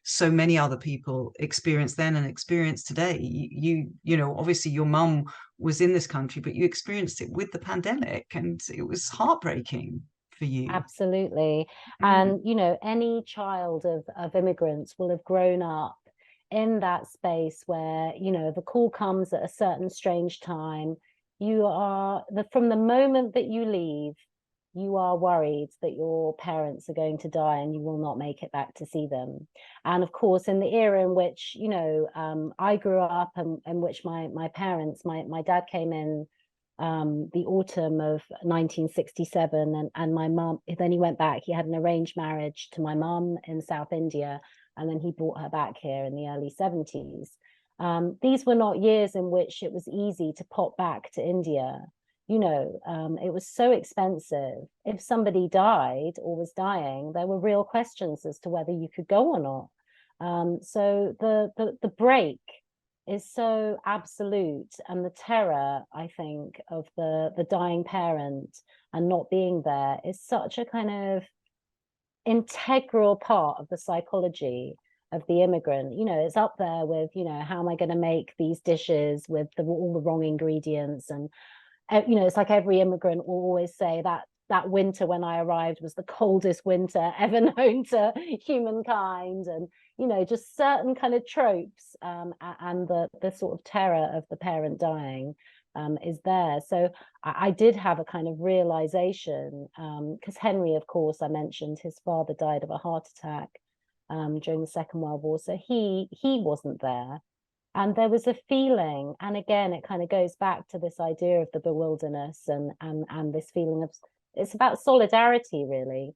so many other people experienced then and experience today. You know, obviously your mum was in this country, but you experienced it with the pandemic, and it was heartbreaking for you. Absolutely. And any child of immigrants will have grown up in that space where, the call comes at a certain strange time. You are from the moment that you leave, you are worried that your parents are going to die and you will not make it back to see them. And of course, in the era in which, I grew up, and in which my parents, my dad came in the autumn of 1967, and my mum, then he went back. He had an arranged marriage to my mum in South India, and then he brought her back here in the early 70s. These were not years in which it was easy to pop back to India. It was so expensive. If somebody died or was dying, there were real questions as to whether you could go or not. So the break is so absolute, and the terror, I think, of the dying parent and not being there is such a kind of integral part of the psychology of the immigrant. It's up there with, how am I going to make these dishes with all the wrong ingredients? And it's like every immigrant will always say that winter when I arrived was the coldest winter ever known to humankind. And just certain kind of tropes, and the sort of terror of the parent dying is there. So I did have a kind of realization, because Henry, of course, I mentioned his father died of a heart attack during the Second World War, so he wasn't there. And there was a feeling, and again, it kind of goes back to this idea of the bewilderness and this feeling of, it's about solidarity, really.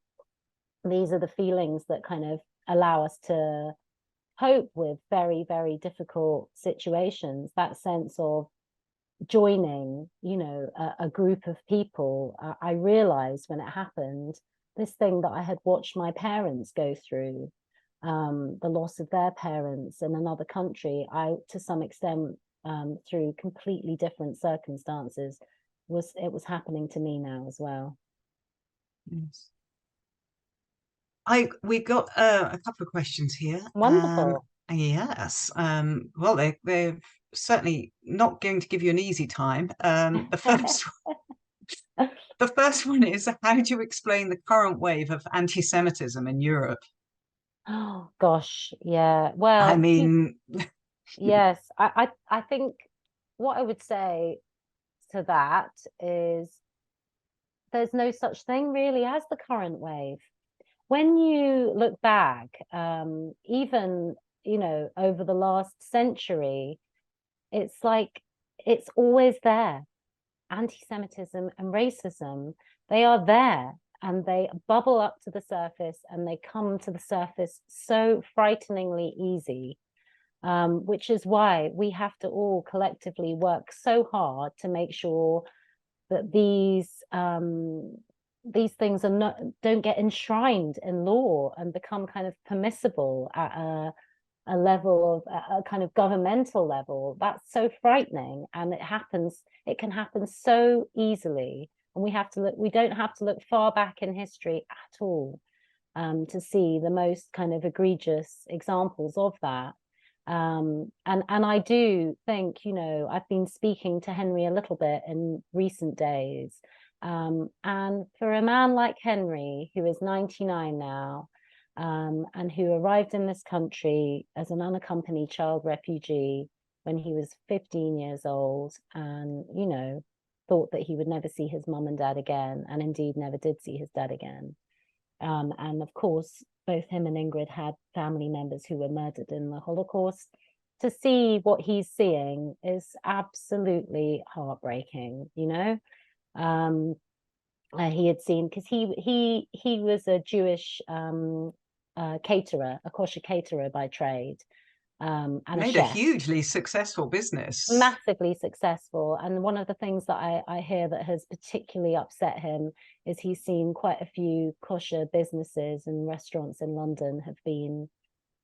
These are the feelings that kind of allow us to cope with very, very difficult situations. That sense of joining, a group of people. I realized when it happened, this thing that I had watched my parents go through, the loss of their parents in another country, to some extent, through completely different circumstances, it was happening to me now as well. Yes. We got a couple of questions here. Wonderful. Yes. Well, they're certainly not going to give you an easy time. The first one is, how do you explain the current wave of anti-Semitism in Europe? Oh gosh, yeah. Well, I mean, Yes, I think what I would say to that is there's no such thing really as the current wave. When you look back, even, over the last century, it's like it's always there. Anti-Semitism and racism, they are there and they bubble up to the surface and they come to the surface so frighteningly easy, which is why we have to all collectively work so hard to make sure that these things don't get enshrined in law and become kind of permissible at a level of a kind of governmental level. That's so frightening, and it can happen so easily, and we don't have to look far back in history at all, to see the most kind of egregious examples of that. And I do think, I've been speaking to Henry a little bit in recent days, and for a man like Henry, who is 99 now, and who arrived in this country as an unaccompanied child refugee when he was 15 years old, and thought that he would never see his mum and dad again, and indeed never did see his dad again. And of course, both him and Ingrid had family members who were murdered in the Holocaust. To see what he's seeing is absolutely heartbreaking, he had seen, because he was a Jewish caterer, a kosher caterer by trade, and Made a a chef. hugely successful business. Massively successful. And one of the things that I hear that has particularly upset him is he's seen quite a few kosher businesses and restaurants in London have been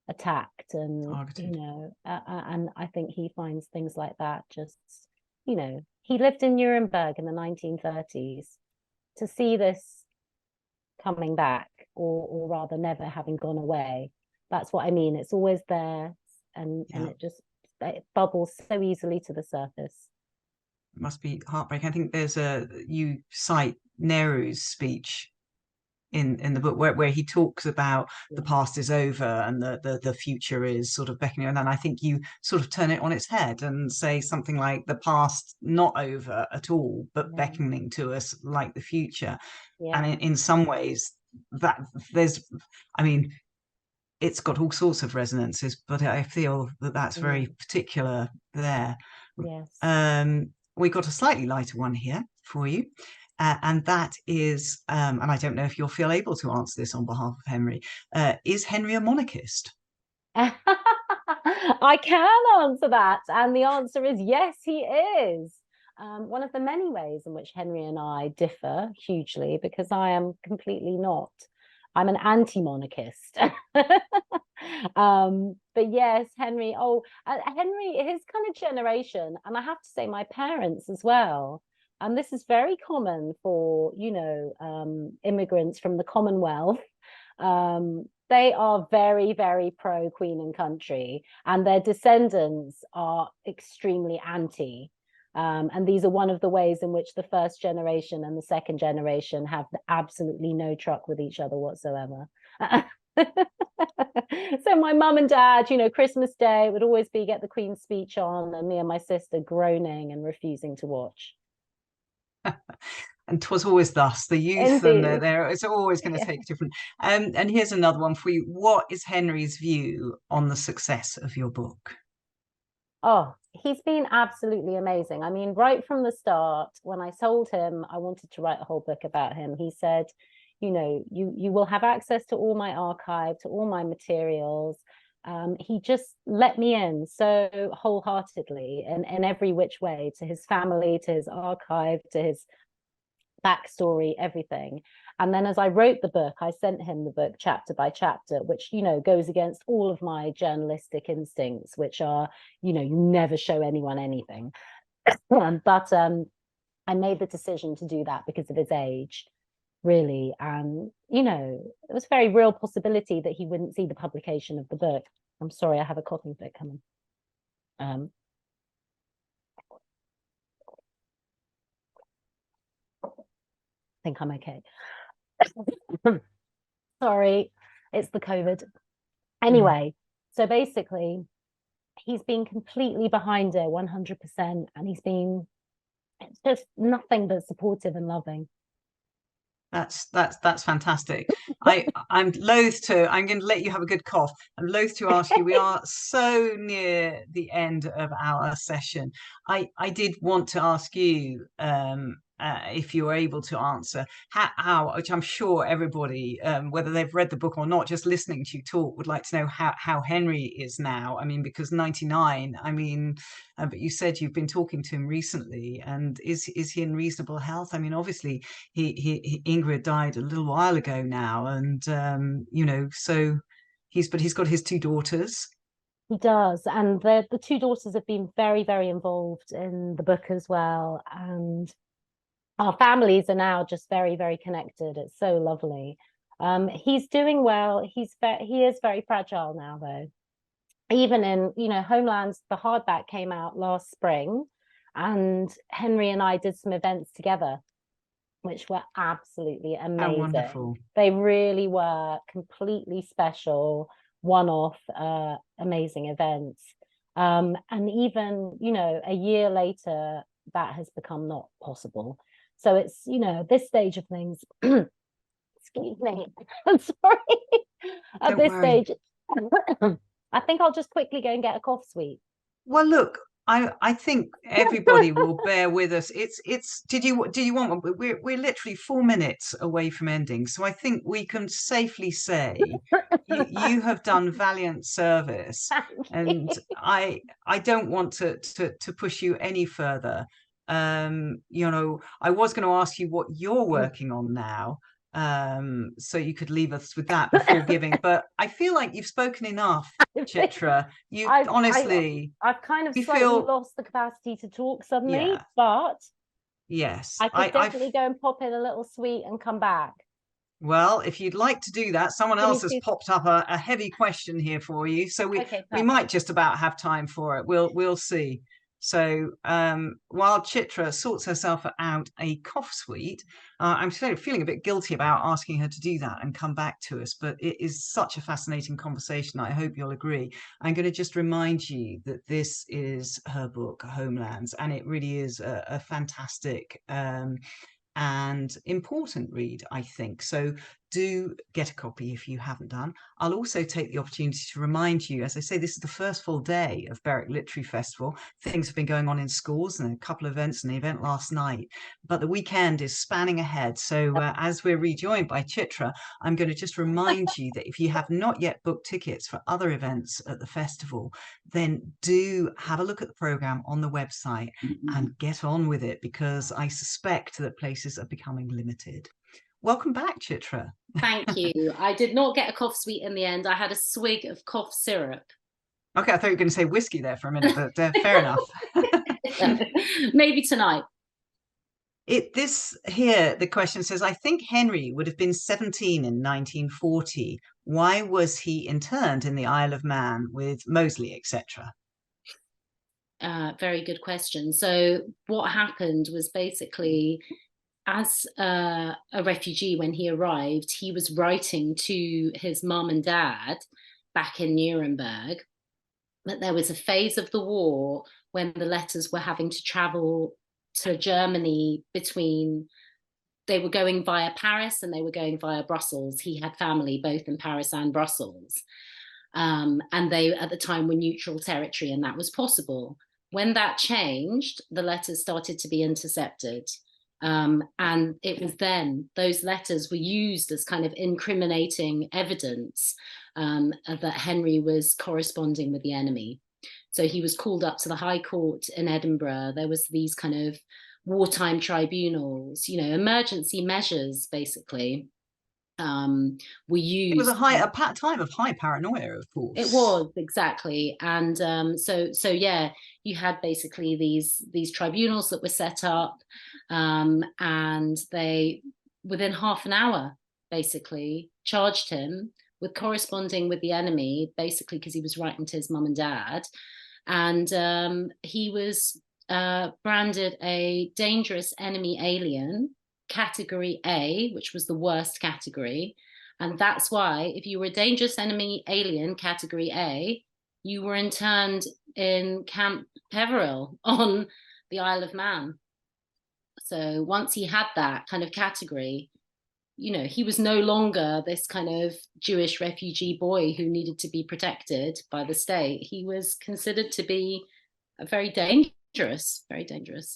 attacked, and Targeted. and I think he finds things like that just, he lived in Nuremberg in the 1930s. To see this coming back, or rather never having gone away, that's what I mean. It's always there, and it bubbles so easily to the surface. It must be heartbreaking. I think you cite Nehru's speech in the book where he talks about the past is over and the future is sort of beckoning, and then I think you sort of turn it on its head and say something like the past not over at all, but beckoning to us like the future. And in some ways that it's got all sorts of resonances, but I feel that that's very particular there. Yes. We got a slightly lighter one here for you. And that is, and I don't know if you'll feel able to answer this on behalf of Henry, is Henry a monarchist? I can answer that. And the answer is yes, he is. One of the many ways in which Henry and I differ hugely, because I am completely not. I'm an anti-monarchist. But yes, Henry, his kind of generation, and I have to say my parents as well. And this is very common for, immigrants from the Commonwealth. They are very, very pro Queen and Country, and their descendants are extremely anti. And these are one of the ways in which the first generation and the second generation have absolutely no truck with each other whatsoever. So my mum and dad, Christmas Day would always be get the Queen's speech on, and me and my sister groaning and refusing to watch. And 'twas always thus, the youth. Indeed. And it's always going to take different. And here's another one for you. What is Henry's view on the success of your book? Oh, he's been absolutely amazing. I mean, right from the start, when I told him I wanted to write a whole book about him, he said, you will have access to all my archive, to all my materials. He just let me in so wholeheartedly in every which way, to his family, to his archive, to his backstory, everything. And then as I wrote the book, I sent him the book chapter by chapter, which, goes against all of my journalistic instincts, which are, you never show anyone anything. But I made the decision to do that because of his age, really. And, it was a very real possibility that he wouldn't see the publication of the book. I'm sorry, I have a coughing fit coming. I think I'm okay. Sorry, it's the COVID. Anyway, so basically, he's been completely behind it 100%, and it's just nothing but supportive and loving. That's fantastic. I'm going to let you have a good cough. I'm loath to ask you, we are so near the end of our session. I did want to ask you, if you're able to answer, which I'm sure everybody, whether they've read the book or not, just listening to you talk, would like to know how Henry is now. I mean, because 99, I mean, but you said you've been talking to him recently, and is he in reasonable health? I mean, obviously Ingrid died a little while ago now, and so he's got his two daughters. He does, and the two daughters have been very, very involved in the book as well, and our families are now just very, very connected. It's so lovely. He's doing well. He is very fragile now, though. Even in, Homelands, the hardback came out last spring, and Henry and I did some events together, which were absolutely amazing. How wonderful. They really were completely special, one-off, amazing events. And even, a year later, that has become not possible. So it's, this stage of things, excuse me, I'm sorry. At this stage, I think I'll just quickly go and get a cough sweet. Well, look, I think everybody will bear with us. Do you want one? We're literally 4 minutes away from ending, so I think we can safely say you have done valiant service, and I don't want to push you any further. I was going to ask you what you're working on now, so you could leave us with that before giving, but I feel like you've spoken enough, Chitra. I've kind of slightly lost the capacity to talk suddenly, but yes, I could definitely go and pop in a little sweet and come back. Well, if you'd like to do that, someone else has popped up a heavy question here for you, so we might just about have time for it. We'll see. So while Chitra sorts herself out a cough sweet, I'm feeling a bit guilty about asking her to do that and come back to us, but it is such a fascinating conversation. I hope you'll agree. I'm going to just remind you that this is her book, Homelands, and it really is a fantastic and important read, I think. So do get a copy if you haven't done. I'll also take the opportunity to remind you, as I say, this is the first full day of Berwick Literary Festival. Things have been going on in schools and a couple of events, and the event last night, but the weekend is spanning ahead. So as we're rejoined by Chitra, I'm going to just remind you that if you have not yet booked tickets for other events at the festival, then do have a look at the program on the website and get on with it, because I suspect that places are becoming limited. Welcome back, Chitra. Thank you. I did not get a cough sweet in the end. I had a swig of cough syrup. Okay, I thought you were going to say whiskey there for a minute, but fair enough. Maybe tonight. The question says, I think Henry would have been 17 in 1940. Why was he interned in the Isle of Man with Mosley, etc.? Very good question. So what happened was basically, as a refugee, when he arrived, he was writing to his mum and dad back in Nuremberg. But there was a phase of the war when the letters were having to travel to Germany they were going via Paris and they were going via Brussels. He had family both in Paris and Brussels. And they, at the time, were neutral territory, and that was possible. When that changed, the letters started to be intercepted. And it was then those letters were used as kind of incriminating evidence that Henry was corresponding with the enemy. So he was called up to the High Court in Edinburgh. There was these kind of wartime tribunals, emergency measures, basically, were used. It was a time of high paranoia, of course. It was, exactly. And so yeah, you had basically these tribunals that were set up, and they, within half an hour, basically charged him with corresponding with the enemy, basically because he was writing to his mum and dad. And he was branded a dangerous enemy alien, category A, which was the worst category. And that's why if you were a dangerous enemy alien, category A, you were interned in Camp Peveril on the Isle of Man. So once he had that kind of category, you know, he was no longer this kind of Jewish refugee boy who needed to be protected by the state. He was considered to be a very dangerous,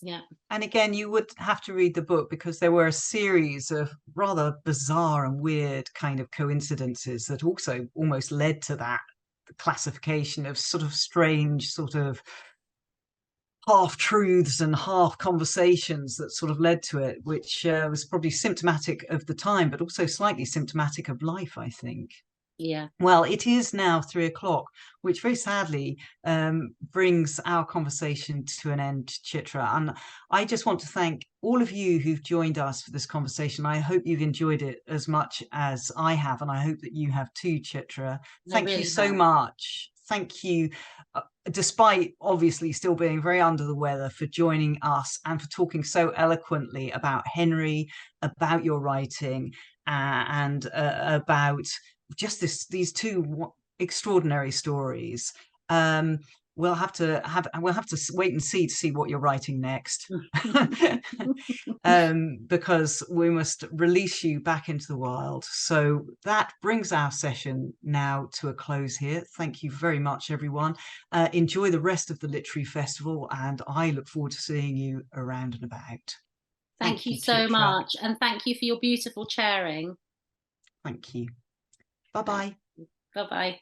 yeah. And again, you would have to read the book, because there were a series of rather bizarre and weird kind of coincidences that also almost led to that classification of sort of strange, sort of half truths and half conversations that sort of led to it, which was probably symptomatic of the time, but also slightly symptomatic of life, I think. Yeah. Well, it is now 3 o'clock, which very sadly brings our conversation to an end, Chitra. And I just want to thank all of you who've joined us for this conversation. I hope you've enjoyed it as much as I have, and I hope that you have too, Chitra. Thank you so much. Thank you, despite obviously still being very under the weather, for joining us and for talking so eloquently about Henry, about your writing, and about just these two extraordinary stories. We'll have to wait and see to see what you're writing next, because we must release you back into the wild. So that brings our session now to a close here. Thank you very much, everyone. Enjoy the rest of the literary festival, and I look forward to seeing you around and about. Thank you so much, and thank you for your beautiful chairing. Thank you. Bye-bye. Bye-bye.